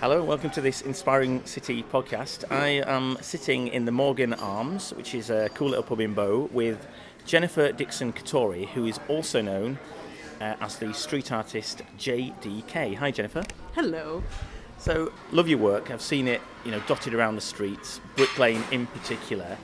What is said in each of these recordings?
Hello and welcome to this Inspiring City podcast. I am sitting in the Morgan Arms, which is a cool little pub in Bow, with Jennifer Dickson-Katori, who is also known as the street artist JDK. Hi Jennifer. Hello. So, love your work. I've seen it, dotted around the streets, Brick Lane in particular.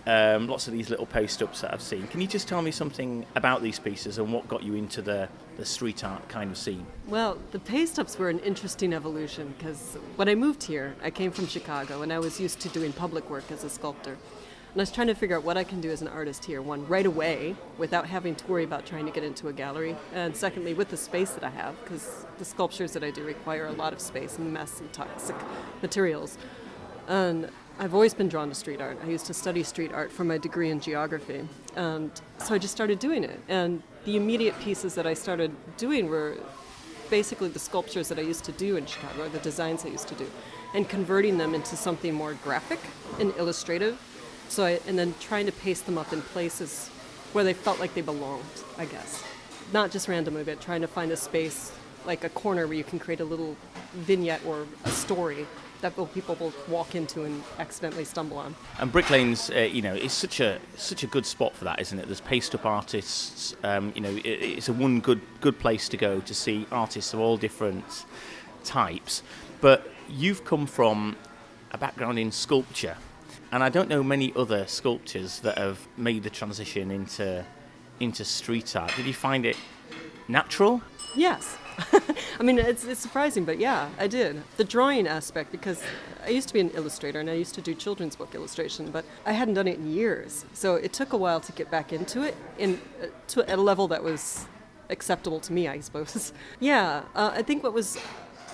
Lots of these little post-ups that I've seen. Can you just tell me something about these pieces and what got you into the street art kind of scene? Well, the paste-ups were an interesting evolution because when I moved here, I came from Chicago and I was used to doing public work as a sculptor. And I was trying to figure out what I can do as an artist here, one, right away, without having to worry about trying to get into a gallery, and secondly, with the space that I have, because the sculptures that I do require a lot of space and mess and toxic materials. And I've always been drawn to street art. I used to study street art for my degree in geography. And so I just started doing it. And the immediate pieces that I started doing were basically the sculptures that I used to do in Chicago, the designs I used to do, and converting them into something more graphic and illustrative. And then trying to paste them up in places where they felt like they belonged, I guess. Not just randomly, but trying to find a space, like a corner where you can create a little vignette or a story that people will walk into and accidentally stumble on. And Brick Lane's, is such a good spot for that, isn't it? There's paste-up artists. It's a one good place to go to see artists of all different types. But you've come from a background in sculpture, and I don't know many other sculptors that have made the transition into street art. Did you find it natural? Yes. I mean, it's surprising, but yeah, I did. The drawing aspect, because I used to be an illustrator and I used to do children's book illustration, but I hadn't done it in years. So it took a while to get back into it at a level that was acceptable to me, I suppose. Yeah, I think what was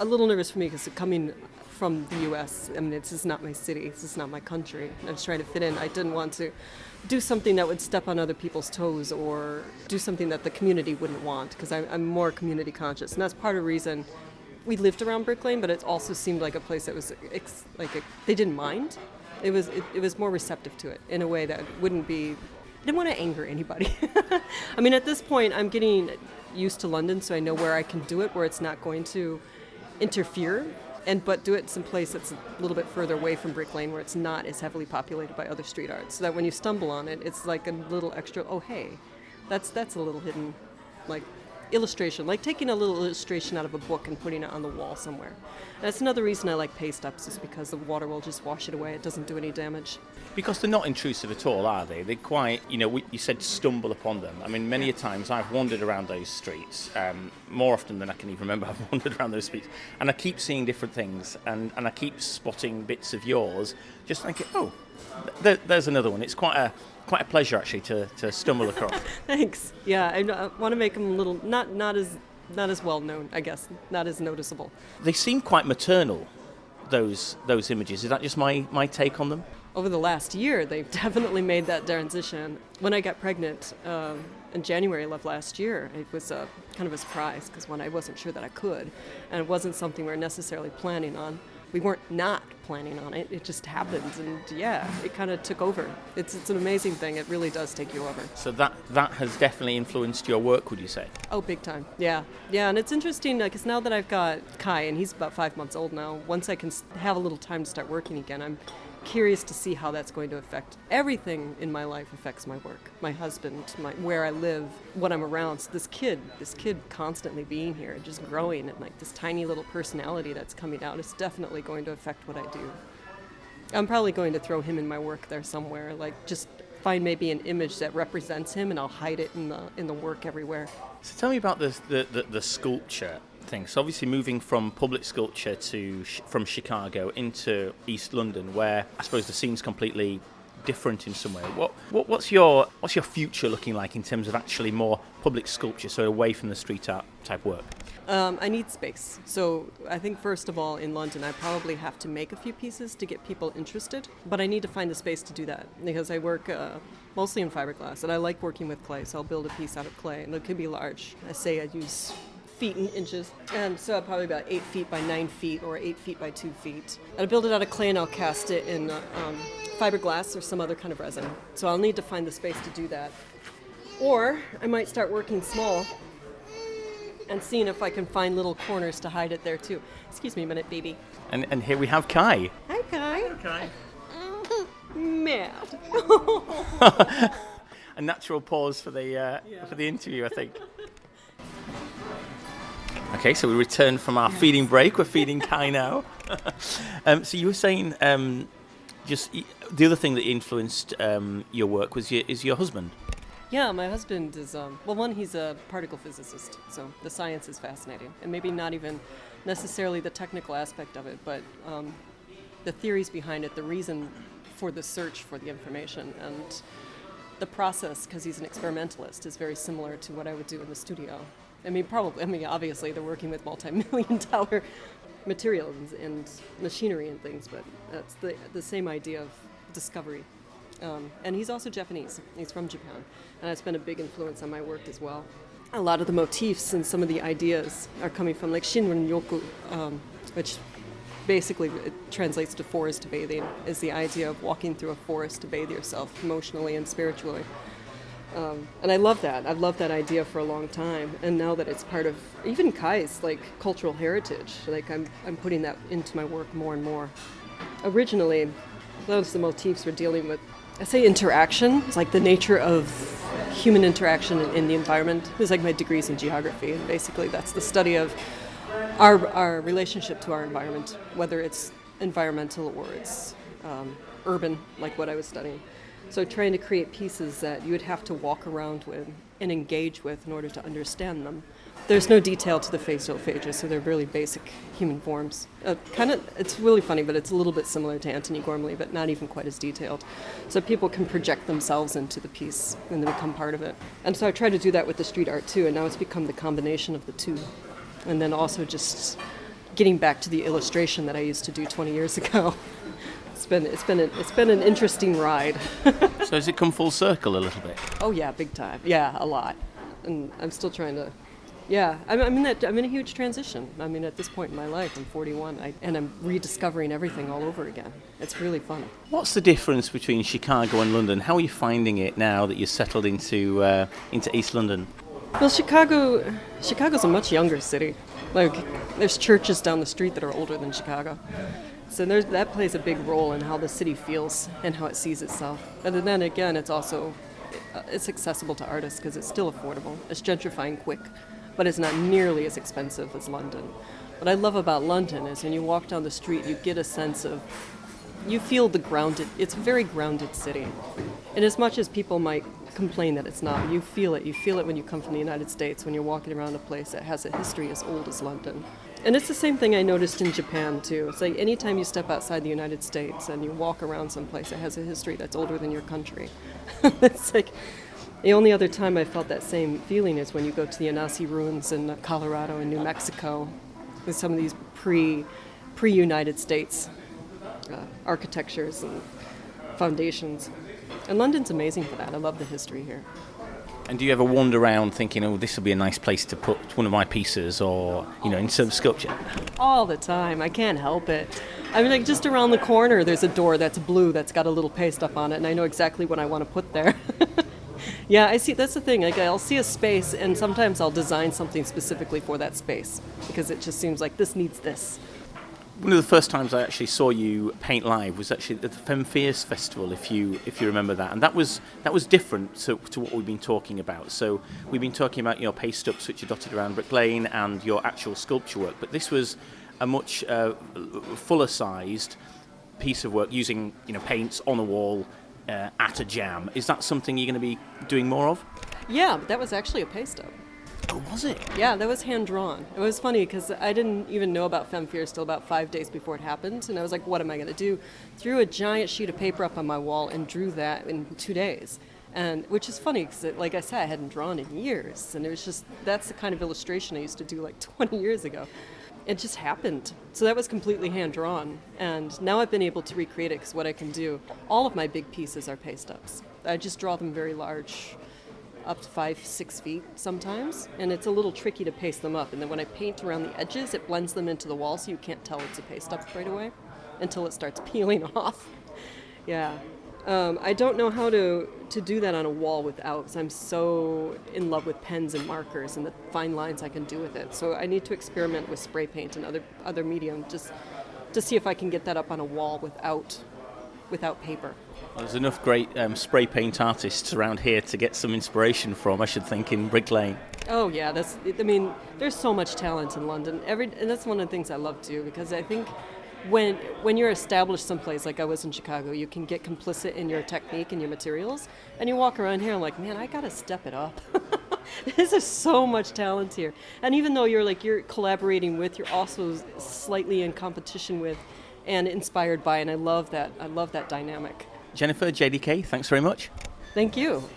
a little nervous for me, because coming from the U.S., I mean, this is not my city, this is not my country. I was trying to fit in. I didn't want to do something that would step on other people's toes or do something that the community wouldn't want, because I'm more community conscious. And that's part of the reason we lived around Brick Lane, but it also seemed like a place that was they didn't mind. It was more receptive to it in a way that wouldn't be, I didn't want to anger anybody. I mean, at this point, I'm getting used to London, so I know where I can do it, where it's not going to interfere. But do it someplace that's a little bit further away from Brick Lane, where it's not as heavily populated by other street art, so that when you stumble on it, it's like a little extra, oh hey, that's a little hidden, like, illustration, like taking a little illustration out of a book and putting it on the wall somewhere. And that's another reason I like paste-ups, is because the water will just wash it away. It doesn't do any damage. Because they're not intrusive at all, are they? They're quite, you said stumble upon them. I mean, many a times I've wandered around those streets, more often than I can even remember I've wandered around those streets, and I keep seeing different things, and I keep spotting bits of yours, just thinking, oh, there's another one. It's quite a pleasure, actually, to stumble across. Thanks. Yeah, I want to make them a little, not as well known, I guess, not as noticeable. They seem quite maternal, those images. Is that just my take on them? Over the last year, they've definitely made that transition. When I got pregnant in January of last year, it was kind of a surprise, because I wasn't sure that I could, and it wasn't something we were necessarily planning on. We weren't not planning on it. It just happened, and yeah, it kind of took over. It's an amazing thing. It really does take you over. So that has definitely influenced your work, would you say? Oh, big time. Yeah, and it's interesting because now that I've got Kai, and he's about 5 months old now, once I can have a little time to start working again, I'm curious to see how that's going to affect everything in my life. Affects my work, my husband, where I live, what I'm around. So this kid constantly being here, just growing, and like this tiny little personality that's coming out is definitely going to affect what I do. I'm probably going to throw him in my work there somewhere, like just find maybe an image that represents him, and I'll hide it in the work everywhere. So tell me about the sculpture thing. So obviously moving from public sculpture from Chicago into East London, where I suppose the scene's completely different in some way. What's your future looking like in terms of actually more public sculpture, so away from the street art type work? I need space. So I think first of all in London I probably have to make a few pieces to get people interested, but I need to find a space to do that, because I work mostly in fiberglass, and I like working with clay, so I'll build a piece out of clay, and it could be large. I say I use feet and inches, and so probably about 8 feet by 9 feet or 8 feet by 2 feet. I'll build it out of clay and I'll cast it in fiberglass or some other kind of resin. So I'll need to find the space to do that. Or I might start working small and seeing if I can find little corners to hide it there too. Excuse me a minute, baby. And here we have Kai. Hi, Kai. Kai. Mad. A natural pause for the interview, I think. Okay, so we returned from our feeding break. We're feeding Kai now. So you were saying just the other thing that influenced your work is your husband. Yeah, my husband is, one, he's a particle physicist, so the science is fascinating. And maybe not even necessarily the technical aspect of it, but the theories behind it, the reason for the search for the information, and the process, because he's an experimentalist, is very similar to what I would do in the studio. Obviously they're working with multi-million-dollar materials and machinery and things, but that's the same idea of discovery. And he's also Japanese. He's from Japan, and that's been a big influence on my work as well. A lot of the motifs and some of the ideas are coming from like Shinrin-yoku, which basically it translates to forest bathing, is the idea of walking through a forest to bathe yourself emotionally and spiritually. And I love that. I've loved that idea for a long time. And now that it's part of even Kai's like cultural heritage, like I'm putting that into my work more and more. Originally, those of the motifs were dealing with, I say interaction. It's like the nature of human interaction in the environment. It's like my degrees in geography. And basically that's the study of our relationship to our environment, whether it's environmental or it's urban, like what I was studying. So trying to create pieces that you would have to walk around with and engage with in order to understand them. There's no detail to the facial phages, so they're really basic human forms. It's really funny, but it's a little bit similar to Antony Gormley, but not even quite as detailed. So people can project themselves into the piece and they become part of it. And so I try to do that with the street art too, and now it's become the combination of the two. And then also just getting back to the illustration that I used to do 20 years ago. It's been an interesting ride. So has it come full circle a little bit? Oh yeah, big time. Yeah, a lot. And I'm still trying to. Yeah, I'm in a huge transition. I mean, at this point in my life, I'm 41, and I'm rediscovering everything all over again. It's really fun. What's the difference between Chicago and London? How are you finding it now that you're settled into East London? Well, Chicago's a much younger city. Like, there's churches down the street that are older than Chicago. So that plays a big role in how the city feels and how it sees itself. But then again, it's accessible to artists because it's still affordable. It's gentrifying quick, but it's not nearly as expensive as London. What I love about London is when you walk down the street, you get a sense of, you feel it's a very grounded city. And as much as people might complain that it's not, you feel it. You feel it when you come from the United States, when you're walking around a place that has a history as old as London. And it's the same thing I noticed in Japan, too. It's like anytime you step outside the United States and you walk around someplace that has a history that's older than your country, it's like the only other time I felt that same feeling is when you go to the Anasi ruins in Colorado and New Mexico with some of these pre-United States architectures and foundations. And London's amazing for that. I love the history here. And do you ever wander around thinking, oh, this will be a nice place to put one of my pieces, or, in some sculpture? All the time. I can't help it. I mean, like, just around the corner, there's a door that's blue that's got a little paste up on it, and I know exactly what I want to put there. Yeah, I see. That's the thing. Like, I'll see a space, and sometimes I'll design something specifically for that space, because it just seems like this needs this. One of the first times I actually saw you paint live was actually at the Femfears Festival, if you remember that, and that was different to what we've been talking about. So we've been talking about paste ups which are dotted around Brick Lane and your actual sculpture work, but this was a much fuller sized piece of work using paints on a wall at a jam. Is that something you're going to be doing more of? Yeah, that was actually a paste up. Oh, was it? Yeah, that was hand-drawn. It was funny because I didn't even know about Femfears till about 5 days before it happened. And I was like, what am I going to do? Threw a giant sheet of paper up on my wall and drew that in 2 days. And which is funny because, like I said, I hadn't drawn in years. And it was just, that's the kind of illustration I used to do like 20 years ago. It just happened. So that was completely hand-drawn. And now I've been able to recreate it because what I can do, all of my big pieces are paste-ups. I just draw them very large, up to 5-6 feet sometimes, and it's a little tricky to paste them up. And then when I paint around the edges, it blends them into the wall, so you can't tell it's a paste up right away until it starts peeling off. Yeah, I don't know how to do that on a wall without, because I'm so in love with pens and markers and the fine lines I can do with it. So I need to experiment with spray paint and other medium just to see if I can get that up on a wall without paper. There's enough great spray paint artists around here to get some inspiration from, I should think, in Brick Lane. Oh yeah, there's so much talent in London. And that's one of the things I love too, because I think when you're established someplace, like I was in Chicago, you can get complicit in your technique and your materials, and you walk around here and like, man, I gotta step it up. There's so much talent here, and even though you're collaborating with, you're also slightly in competition with, and inspired by, and I love that dynamic. Jennifer, JDK, thanks very much. Thank you.